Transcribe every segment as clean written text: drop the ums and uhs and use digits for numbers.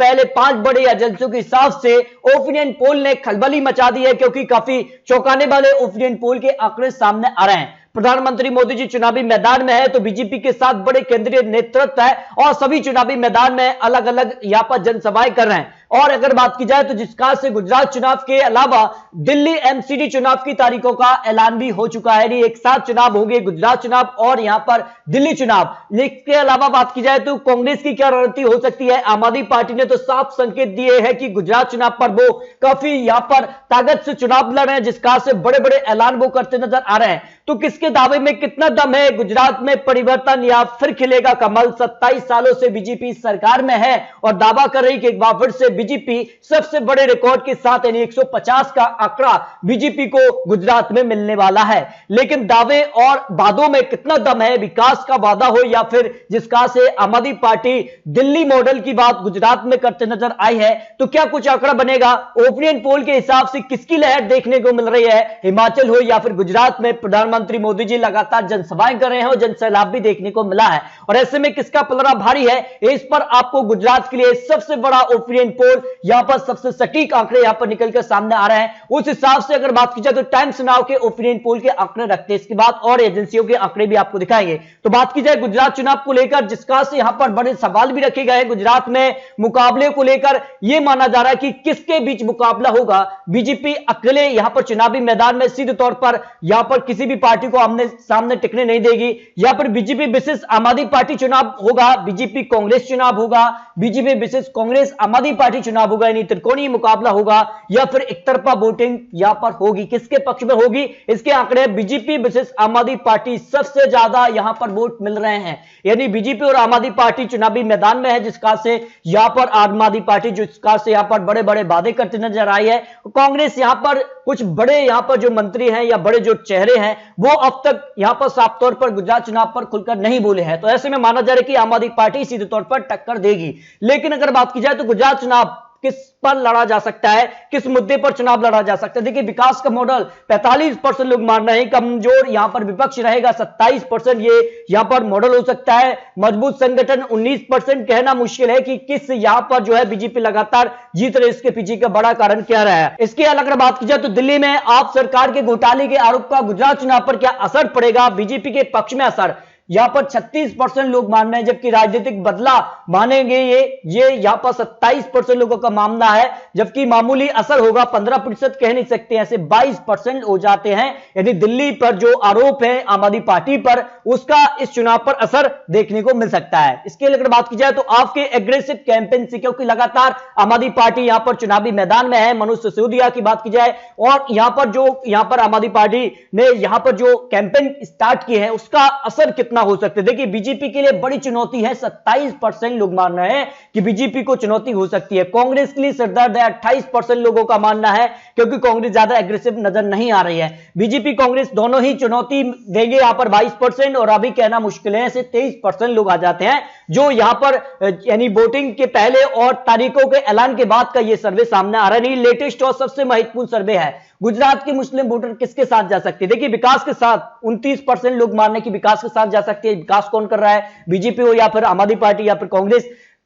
पहले 5 बड़ी एजेंसियों के हिसाब से ओपिनियन पोल ने खलबली मचा दी है, क्योंकि काफी चौंकाने वाले ओपिनियन पोल के आंकड़े सामने आ रहे हैं। प्रधानमंत्री मोदी जी चुनावी मैदान में है तो बीजेपी के साथ बड़े केंद्रीय नेतृत्व है और सभी चुनावी मैदान में अलग अलग यहां पर जनसभाएं कर रहे हैं। और अगर बात की जाए तो जिस कारण से गुजरात चुनाव के अलावा दिल्ली एमसीडी चुनाव की तारीखों का ऐलान भी हो चुका है। एक साथ चुनाव होंगे, गुजरात चुनाव और यहां पर दिल्ली चुनाव। इसके अलावा बात की जाए तो कांग्रेस की क्या रणनीति हो सकती है। आम आदमी पार्टी ने तो साफ संकेत दिए हैं कि गुजरात चुनाव पर वो काफी यहां पर ताकत से चुनाव लड़ रहे हैं, जिस कारण से बड़े बड़े ऐलान वो करते नजर आ रहे हैं। तो किसके दावे में कितना दम है, गुजरात में परिवर्तन या फिर खिलेगा कमल। 27 सालों से बीजेपी सरकार में है और दावा कर रही कि एक बार फिर से बीजेपी सबसे बड़े रिकॉर्ड के साथ यानी 150 का आंकड़ा बीजेपी को गुजरात में मिलने वाला है। लेकिन दावे और वादों में कितना दम है, विकास का वादा हो या फिर जिसका से आम आदमी पार्टी दिल्ली मॉडल की बात गुजरात में करते नजर आई है, तो क्या कुछ आंकड़ा बनेगा। ओपिनियन पोल के हिसाब से किसकी लहर देखने को मिल रही है, हिमाचल हो या फिर गुजरात में प्रधानमंत्री मोदी जी लगातार जनसभाएं कर रहे हैं और जनसैलाब भी देखने को मिला है। और ऐसे में किसका पलड़ा भारी है, इस पर आपको गुजरात के लिए सबसे बड़ा ओपिनियन पोल यहां पर सबसे सटीक आंकड़े यहां पर निकलकर सामने आ रहे हैं। उस हिसाब से अगर बात की जाए तो टाइम्स नाउ के ओपिनियन पोल के आंकड़े रखते हैं, इसके बाद और एजेंसियों के आंकड़े भी आपको दिखाएंगे। तो बात की जाए गुजरात चुनाव को लेकर, जिसका से यहां पर बड़े सवाल भी रखे गए हैं गुजरात में मुकाबले को लेकर। यह माना जा रहा है कि किसके बीच मुकाबला होगा। बीजेपी अकेले यहां पर चुनावी मैदान में सीधे तौर पर यहां पर किसी भी पार्टी को आमने सामने टिकने नहीं देगी। या फिर बीजेपी विशेष आम आदमी पार्टी चुनाव होगा, बीजेपी कांग्रेस चुनाव होगा, बीजेपी विशेष कांग्रेस आम आदमी पार्टी चुनाव होगा, यानी त्रिकोणीय मुकाबला होगा, या फिर एक तरफा वोटिंग यहां पर होगी। किसके पक्ष में होगी, इसके आंकड़े बीजेपी विशेष आम आदमी पार्टी सबसे ज्यादा यहां पर वोट मिल रहे हैं। यानी बीजेपी और आम आदमी पार्टी चुनावी मैदान में है, जिसका से यहां पर आम आदमी पार्टी जिसका से यहां पर बड़े बड़े वादे करते नजर आई है। कांग्रेस यहां पर कुछ बड़े यहां पर जो मंत्री हैं या बड़े जो चेहरे हैं वो अब तक यहां पर साफ तौर पर गुजरात चुनाव पर खुलकर नहीं बोले हैं। तो ऐसे में माना जा रहा है कि आम आदमी पार्टी सीधे तौर पर टक्कर देगी। लेकिन अगर बात की जाए तो गुजरात चुनाव किस पर लड़ा जा सकता है, किस मुद्दे पर चुनाव लड़ा जा सकता है। देखिए विकास का मॉडल 45% लोग मान रहे हैं, कमजोर यहां पर विपक्ष रहेगा 27%, ये यहां पर मॉडल हो सकता है। मजबूत संगठन 19%, कहना मुश्किल है कि किस यहां पर जो है बीजेपी लगातार जीत रही, इसके पीछे का बड़ा कारण क्या रहा है। इसके अगर बात की जाए तो दिल्ली में आप सरकार के घोटाले के आरोप का गुजरात चुनाव पर क्या असर पड़ेगा, बीजेपी के पक्ष में असर यहां पर 36% लोग मान रहे हैं, जबकि राजनीतिक बदला मानेंगे ये यहां पर 27% लोगों का मामला है, जबकि मामूली असर होगा 15% कह नहीं सकते, ऐसे 22% हो जाते हैं। यानी दिल्ली पर जो आरोप है आम आदमी पार्टी पर, उसका इस चुनाव पर असर देखने को मिल सकता है। इसके लिए अगर बात की जाए तो आपके एग्रेसिव कैंपेन से, क्योंकि लगातार आम आदमी पार्टी यहां पर चुनावी मैदान में है। मनोज सिसोदिया की बात की जाए और यहां पर आम आदमी पार्टी ने यहां पर जो कैंपेन स्टार्ट की है उसका असर कितना हो सकते हैं। देखिए बीजेपी के लिए बड़ी चुनौती है, 27% लोग मान रहे हैं कि बीजेपी को चुनौती हो सकती है। कांग्रेस के लिए सिरदर्द है, 28% लोगों का मानना है, क्योंकि कांग्रेस ज्यादा एग्रेसिव नजर नहीं आ रही है। बीजेपी कांग्रेस दोनों ही चुनौती देंगे यहां पर 22%, और अभी कहना मुश्किल है ऐसे 23% लोग आ जाते हैं जो यहां पर यानी वोटिंग के पहले और तारीखों के ऐलान के बाद का यह सर्वे सामने आ रहा है। लेटेस्ट और सबसे महत्वपूर्ण सर्वे है, गुजरात के मुस्लिम वोटर किसके साथ जा सकते हैं। देखिए विकास के साथ 29% लोग मानने की विकास के साथ जा सकते हैं। विकास कौन कर रहा है, बीजेपी हो या फिर आम आदमी पार्टी या फिर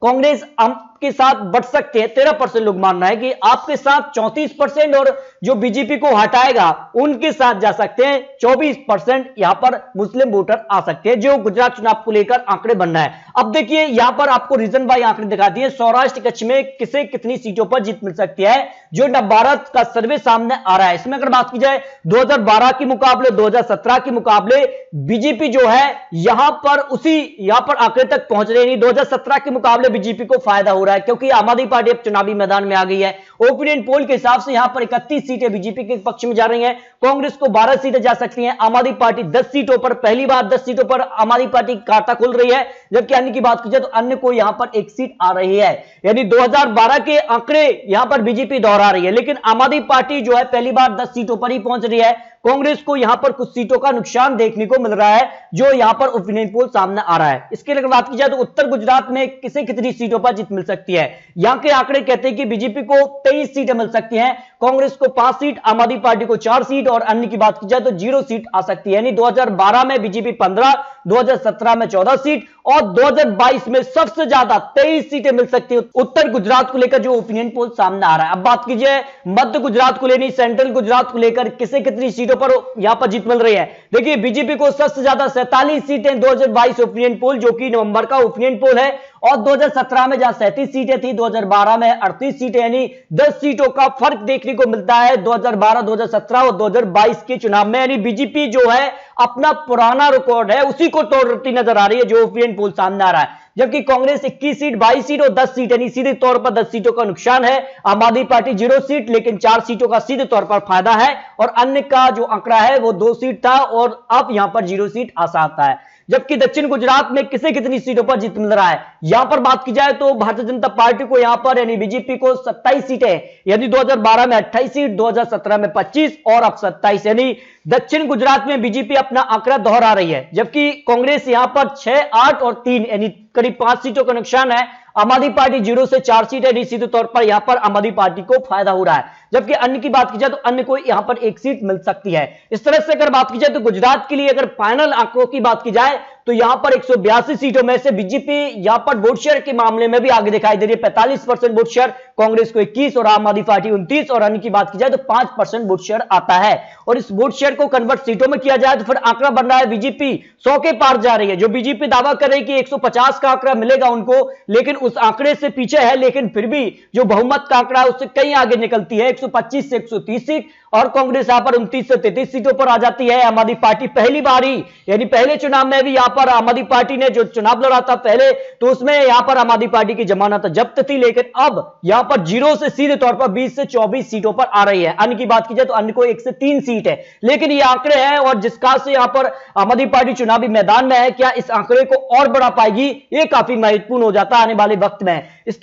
कांग्रेस आपके साथ बढ़ सकते हैं। 13% लोग मान रहे हैं कि आपके साथ 34%, और जो बीजेपी को हटाएगा उनके साथ जा सकते हैं 24%। यहां पर मुस्लिम वोटर आ सकते हैं, जो गुजरात चुनाव को लेकर आंकड़े बन रहा है। अब देखिए यहां पर आपको रीजन बाय आंकड़े दिखा दिए, सौराष्ट्र कच्छ में किसे कितनी सीटों पर जीत मिल सकती है, जो नवभारत का सर्वे सामने आ रहा है। इसमें अगर बात की जाए 2012 के मुकाबले 2017 के मुकाबले बीजेपी जो है यहां पर आंकड़े तक पहुंच रही है। 2017 के मुकाबले बीजेपी को फायदा हो रहा है, क्योंकि आम आदमी पार्टी अब चुनावी मैदान में आ गई है। ओपिनियन पोल के हिसाब से यहां पर 31 सीटें बीजेपी के पक्ष में जा रही हैं, कांग्रेस को 12 सीटें जा सकती हैं, आम आदमी पार्टी 10 सीटों पर, पहली बार 10 सीटों पर आम आदमी पार्टी खाता खुल रही है। जबकि अन्य की बात की जाए तो अन्य को यहां पर 1 सीट आ रही है। यानी 2012 के आंकड़े यहां पर बीजेपी दोहरा रही है, लेकिन आम आदमी पार्टी जो है पहली बार 10 सीटों पर ही पहुंच रही है। कांग्रेस को यहां पर कुछ सीटों का नुकसान देखने को मिल रहा है, जो यहां पर ओपिनियन पोल सामने आ रहा है। इसके अगर बात की जाए तो उत्तर गुजरात में किसे कितनी सीटों पर जीत मिल सकती है, यहां के आंकड़े कहते हैं कि बीजेपी को 23 सीटें मिल सकती हैं, कांग्रेस को 5 सीट, आम आदमी पार्टी को 4 सीट और अन्य की बात की जाए तो 0 सीट आ सकती है। यानी 2012 में बीजेपी 15, 2017 में 14 सीट और 2022 में सबसे ज्यादा 23 सीटें मिल सकती है उत्तर गुजरात को लेकर, जो ओपिनियन पोल सामने आ रहा है। अब बात कीजिए मध्य गुजरात को लेनी, सेंट्रल गुजरात को लेकर किसे कितनी सीटों पर यहां पर जीत मिल रही है। देखिए बीजेपी को सबसे ज्यादा 47 सीटें 2022 ओपिनियन पोल, जो कि नवंबर का ओपिनियन पोल है, और 2017 में जहां 37 सीटें थी, 2012 में 38 सीटें, यानी 10 सीटों का फर्क देखने को मिलता है 2012, 2017 और 2022 के चुनाव में। यानी बीजेपी जो है अपना पुराना रिकॉर्ड है उसी को तोड़ती नजर आ रही है, जो ओपिनियन पोल सामने आ रहा है। जबकि कांग्रेस 21 सीट, 22 सीट और 10 सीट, यानी सीधे तौर पर 10 सीटों का नुकसान है। आम आदमी पार्टी 0 सीट लेकिन 4 सीटों का सीधे तौर पर फायदा है, और अन्य का जो आंकड़ा है वो 2 सीट था और अब यहां पर 0 सीट आसा आता है। जबकि दक्षिण गुजरात में किसे कितनी सीटों पर जीत मिल रहा है, यहां पर बात की जाए तो भारतीय जनता पार्टी को यहां पर यानी बीजेपी को 27 सीटें, यानी 2012 में 28 सीट, 2017 में 25 और अब 27, यानी दक्षिण गुजरात में बीजेपी अपना आंकड़ा दोहरा रही है। जबकि कांग्रेस यहां पर 6, 8 और 3 यानी करीब 5 सीटों का नुकसान है। आम आदमी पार्टी 0 से 4 सीट है, सीधे तौर पर यहां पर आम आदमी पार्टी को फायदा हो रहा है। जबकि अन्य की बात की जाए तो अन्य को यहां पर 1 सीट मिल सकती है। इस तरह से अगर बात की जाए तो गुजरात के लिए अगर फाइनल आंकड़ों की बात की जाए तो यहां पर 182 सीटों में से बीजेपी यहां पर वोट शेयर के मामले में भी आगे दिखाई दे रही है। 45% वोट शेयर, कांग्रेस को 21 और आम आदमी पार्टी 29, और अन्य की बात की जाए तो 5% वोट शेयर आता है। और इस वोट शेयर को कन्वर्ट सीटों में किया जाए तो फिर आंकड़ा बन रहा है बीजेपी 100 के पार जा रही है। जो बीजेपी दावा कर रही है कि 150 का आंकड़ा मिलेगा उनको, लेकिन उस आंकड़े से पीछे है, लेकिन फिर भी जो बहुमत का आंकड़ा है उससे कहीं आगे निकलती है, 125 से 130 सीट, और कांग्रेस यहां पर 29 से 33 सीटों पर आ जाती है। आम आदमी पार्टी पहली बार ही, यानी पहले चुनाव में भी यहां पर आम आदमी पार्टी ने जो चुनाव लड़ा था पहले, तो उसमें यहां पर आम आदमी पार्टी की जमानत जब्त थी, लेकिन अब यहां पर 0 से सीधे तौर पर 20 से 24 सीटों पर आ रही है। अन्य की बात की जाए तो अन्य को 1 से 3 सीट है, लेकिन ये आंकड़े हैं, और जिस खास से यहां पर आम आदमी पार्टी चुनावी मैदान में है, क्या इस आंकड़े को और बढ़ा पाएगी, ये काफी महत्वपूर्ण हो जाता है आने वाले वक्त में। इसके